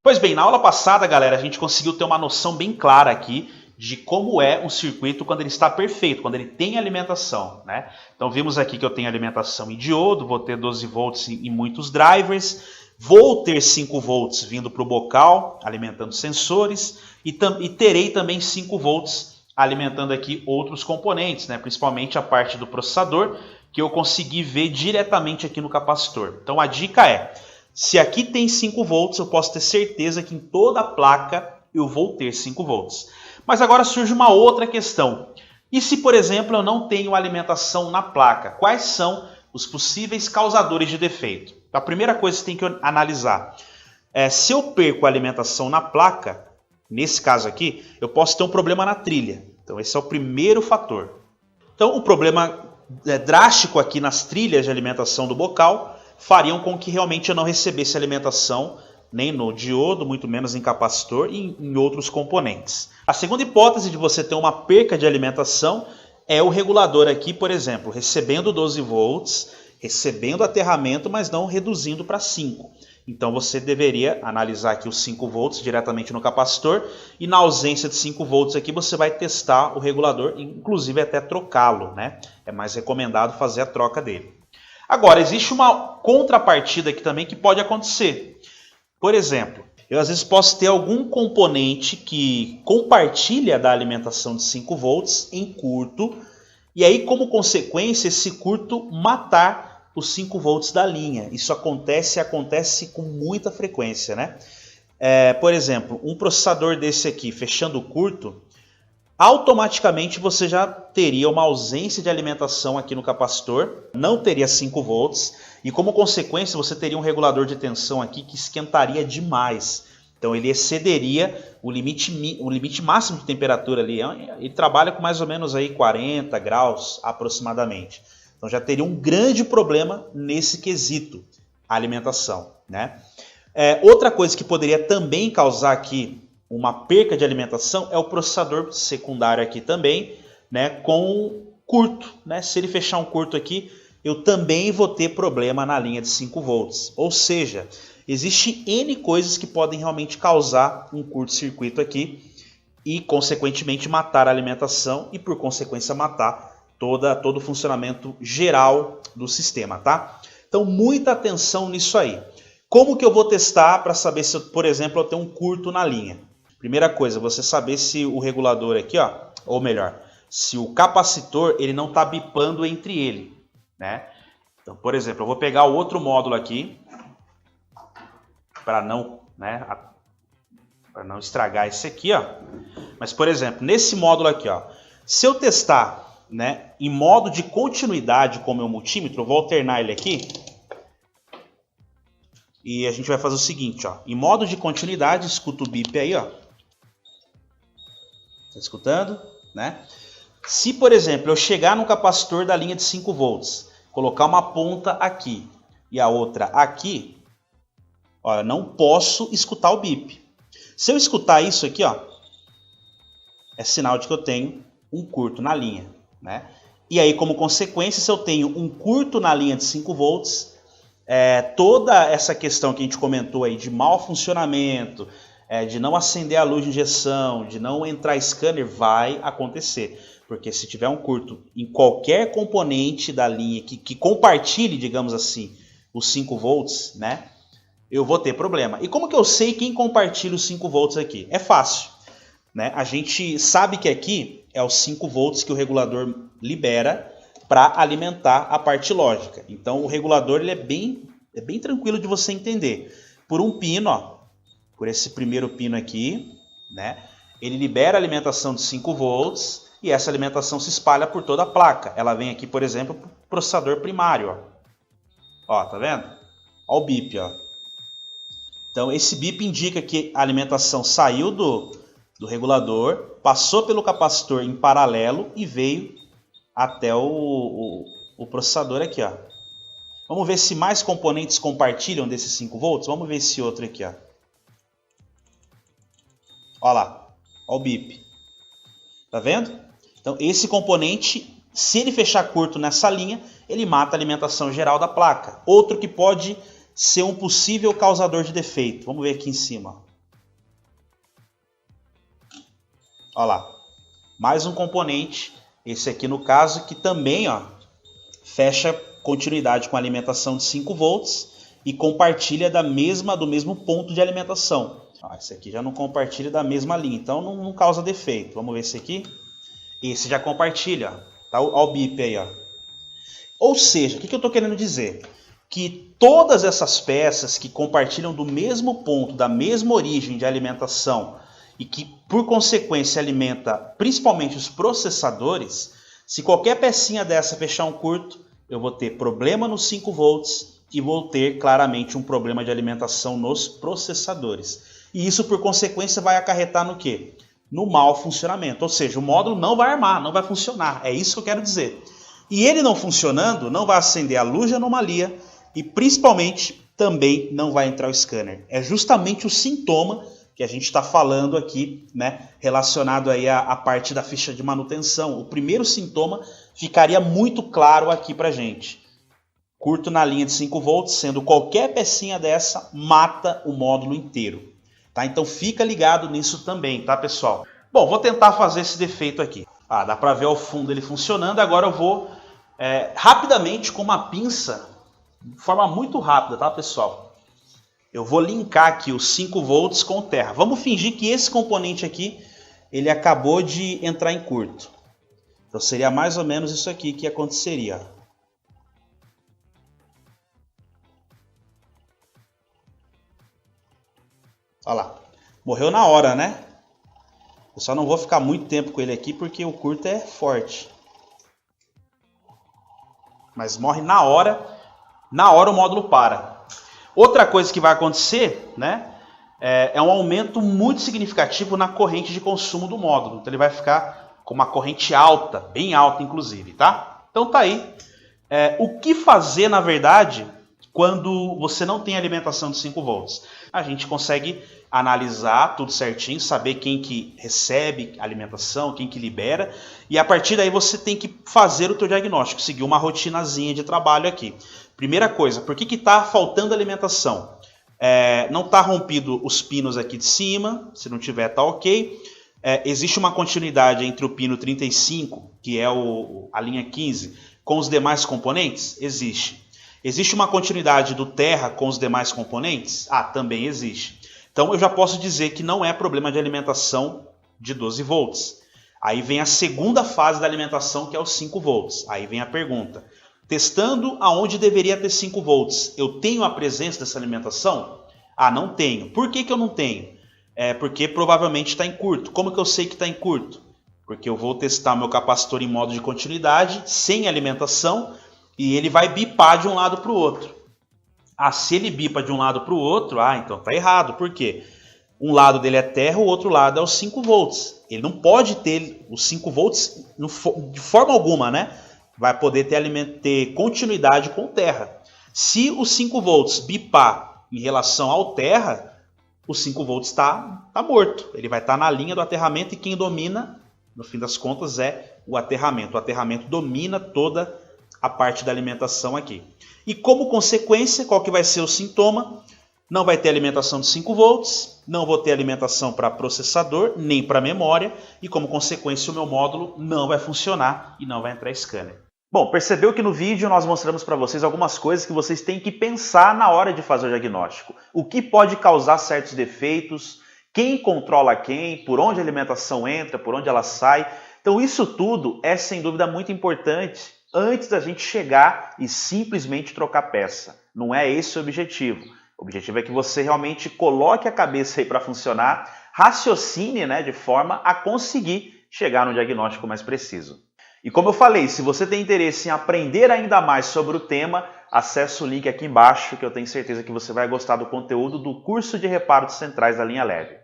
Pois bem, na aula passada, galera, a gente conseguiu ter uma noção bem clara aqui de como é um circuito quando ele está perfeito, quando ele tem alimentação, né? Então vimos aqui que eu tenho alimentação em diodo, vou ter 12 volts em muitos drivers, vou ter 5 volts vindo para o bocal, alimentando sensores, e terei também 5 volts alimentando aqui outros componentes, né? Principalmente a parte do processador, que eu consegui ver diretamente aqui no capacitor. Então a dica é, se aqui tem 5 volts, eu posso ter certeza que em toda a placa eu vou ter 5 volts. Mas agora surge uma outra questão. E se, por exemplo, eu não tenho alimentação na placa? Quais são os possíveis causadores de defeito? A primeira coisa que você tem que analisar é se eu perco a alimentação na placa, nesse caso aqui, eu posso ter um problema na trilha. Então esse é o primeiro fator. Então o problema drástico aqui nas trilhas de alimentação do bocal fariam com que realmente eu não recebesse alimentação nem no diodo, muito menos em capacitor e em outros componentes. A segunda hipótese de você ter uma perca de alimentação é o regulador aqui, por exemplo, recebendo 12 volts, recebendo aterramento, mas não reduzindo para 5. Então você deveria analisar aqui os 5 volts diretamente no capacitor e na ausência de 5 volts aqui você vai testar o regulador, inclusive até trocá-lo, né? É mais recomendado fazer a troca dele. Agora, existe uma contrapartida aqui também que pode acontecer. Por exemplo, eu às vezes posso ter algum componente que compartilha da alimentação de 5 volts em curto, e aí como consequência esse curto matar os 5 volts da linha. Isso acontece com muita frequência, né? Por exemplo, um processador desse aqui fechando o curto, automaticamente você já teria uma ausência de alimentação aqui no capacitor, não teria 5 volts e como consequência você teria um regulador de tensão aqui que esquentaria demais. Então ele excederia o limite máximo de temperatura ali, ele trabalha com mais ou menos aí 40 graus aproximadamente. Então já teria um grande problema nesse quesito, a alimentação, né? Outra coisa que poderia também causar aqui uma perca de alimentação é o processador secundário aqui também, né, com curto, né? Se ele fechar um curto aqui, eu também vou ter problema na linha de 5 volts. Ou seja, existe N coisas que podem realmente causar um curto-circuito aqui e, consequentemente, matar a alimentação e, por consequência, matar todo o funcionamento geral do sistema, tá? Então, muita atenção nisso aí. Como que eu vou testar para saber se, por exemplo, eu tenho um curto na linha? Primeira coisa, você saber se o regulador aqui, ó, ou melhor, se o capacitor ele não está bipando entre ele, né? Então, por exemplo, eu vou pegar o outro módulo aqui para não, né, para não estragar esse aqui, ó. Mas, por exemplo, nesse módulo aqui, ó, se eu testar, né, em modo de continuidade com o meu multímetro, eu vou alternar ele aqui. E a gente vai fazer o seguinte, ó, em modo de continuidade, escuta o bip aí, ó. Tá escutando, né? Se, por exemplo, eu chegar no capacitor da linha de 5 volts, colocar uma ponta aqui e a outra aqui, ó, eu não posso escutar o bip. Se eu escutar isso aqui, ó, é sinal de que eu tenho um curto na linha, né? E aí, como consequência, se eu tenho um curto na linha de 5 volts, toda essa questão que a gente comentou aí de mau funcionamento, de não acender a luz de injeção, de não entrar scanner, vai acontecer. Porque se tiver um curto em qualquer componente da linha que compartilhe, digamos assim, os 5 volts, né, eu vou ter problema. E como que eu sei quem compartilha os 5 volts aqui? É fácil, né? A gente sabe que aqui é os 5 volts que o regulador libera para alimentar a parte lógica. Então o regulador ele é bem tranquilo de você entender. Por um pino, ó, por esse primeiro pino aqui, né, ele libera a alimentação de 5 volts e essa alimentação se espalha por toda a placa. Ela vem aqui, por exemplo, para o processador primário. Ó, tá vendo? Ó o bip, ó. Então esse bip indica que a alimentação saiu do regulador, passou pelo capacitor em paralelo e veio até o processador aqui, ó. Vamos ver se mais componentes compartilham desses 5 volts. Vamos ver esse outro aqui, ó. Olha lá, olha o bip. Tá vendo? Então esse componente, se ele fechar curto nessa linha, ele mata a alimentação geral da placa. Outro que pode ser um possível causador de defeito. Vamos ver aqui em cima. Olha lá. Mais um componente, esse aqui no caso, que também fecha continuidade com a alimentação de 5 volts e compartilha do mesmo ponto de alimentação. Esse aqui já não compartilha da mesma linha, então não causa defeito. Vamos ver esse aqui. Esse já compartilha. Tá? Olha o bip aí. Ou seja, o que eu estou querendo dizer? Que todas essas peças que compartilham do mesmo ponto, da mesma origem de alimentação e que, por consequência, alimenta principalmente os processadores, se qualquer pecinha dessa fechar um curto, eu vou ter problema nos 5 volts e vou ter claramente um problema de alimentação nos processadores. E isso, por consequência, vai acarretar no quê? No mau funcionamento. Ou seja, o módulo não vai armar, não vai funcionar. É isso que eu quero dizer. E ele não funcionando, não vai acender a luz de anomalia e, principalmente, também não vai entrar o scanner. É justamente o sintoma que a gente está falando aqui, né, relacionado aí à parte da ficha de manutenção. O primeiro sintoma ficaria muito claro aqui para a gente. Curto na linha de 5 volts, sendo qualquer pecinha dessa, mata o módulo inteiro. Tá? Então fica ligado nisso também, tá, pessoal? Bom, vou tentar fazer esse defeito aqui. Dá para ver ao fundo ele funcionando. Agora eu vou rapidamente com uma pinça, de forma muito rápida, tá, pessoal? Eu vou linkar aqui os 5 volts com o terra. Vamos fingir que esse componente aqui, ele acabou de entrar em curto. Então seria mais ou menos isso aqui que aconteceria. Olha lá. Morreu na hora, né? Eu só não vou ficar muito tempo com ele aqui porque o curto é forte. Mas morre na hora o módulo para. Outra coisa que vai acontecer, né, é um aumento muito significativo na corrente de consumo do módulo. Então ele vai ficar com uma corrente alta, bem alta inclusive, tá? Então tá aí. O que fazer, na verdade, quando você não tem alimentação de 5 volts? A gente consegue analisar tudo certinho, saber quem que recebe alimentação, quem que libera, e a partir daí você tem que fazer o teu diagnóstico, seguir uma rotinazinha de trabalho aqui. Primeira coisa, por que está faltando alimentação? Não está rompido os pinos aqui de cima, se não tiver tá ok. Existe uma continuidade entre o pino 35, que é a linha 15, com os demais componentes? Existe. Existe uma continuidade do terra com os demais componentes? Também existe. Então eu já posso dizer que não é problema de alimentação de 12 volts. Aí vem a segunda fase da alimentação, que é os 5 volts. Aí vem a pergunta. Testando aonde deveria ter 5 volts, eu tenho a presença dessa alimentação? Não tenho. Por que eu não tenho? Porque provavelmente está em curto. Como que eu sei que está em curto? Porque eu vou testar meu capacitor em modo de continuidade, sem alimentação, e ele vai bipar de um lado para o outro. Se ele bipa de um lado para o outro, então está errado. Por quê? Um lado dele é terra, o outro lado é os 5 volts. Ele não pode ter os 5 volts de forma alguma, né? Vai poder ter continuidade com terra. Se os 5 volts bipar em relação ao terra, os 5 volts está morto. Ele vai estar na linha do aterramento e quem domina, no fim das contas, é o aterramento. O aterramento domina toda a parte da alimentação aqui. E como consequência, qual que vai ser o sintoma? Não vai ter alimentação de 5 volts, não vou ter alimentação para processador, nem para memória, e como consequência o meu módulo não vai funcionar e não vai entrar scanner. Bom, percebeu que no vídeo nós mostramos para vocês algumas coisas que vocês têm que pensar na hora de fazer o diagnóstico. O que pode causar certos defeitos, quem controla quem, por onde a alimentação entra, por onde ela sai. Então isso tudo é sem dúvida muito importante antes da gente chegar e simplesmente trocar peça. Não é esse o objetivo. O objetivo é que você realmente coloque a cabeça aí para funcionar, raciocine, né, de forma a conseguir chegar no diagnóstico mais preciso. E como eu falei, se você tem interesse em aprender ainda mais sobre o tema, acesse o link aqui embaixo que eu tenho certeza que você vai gostar do conteúdo do curso de reparo de centrais da linha LED.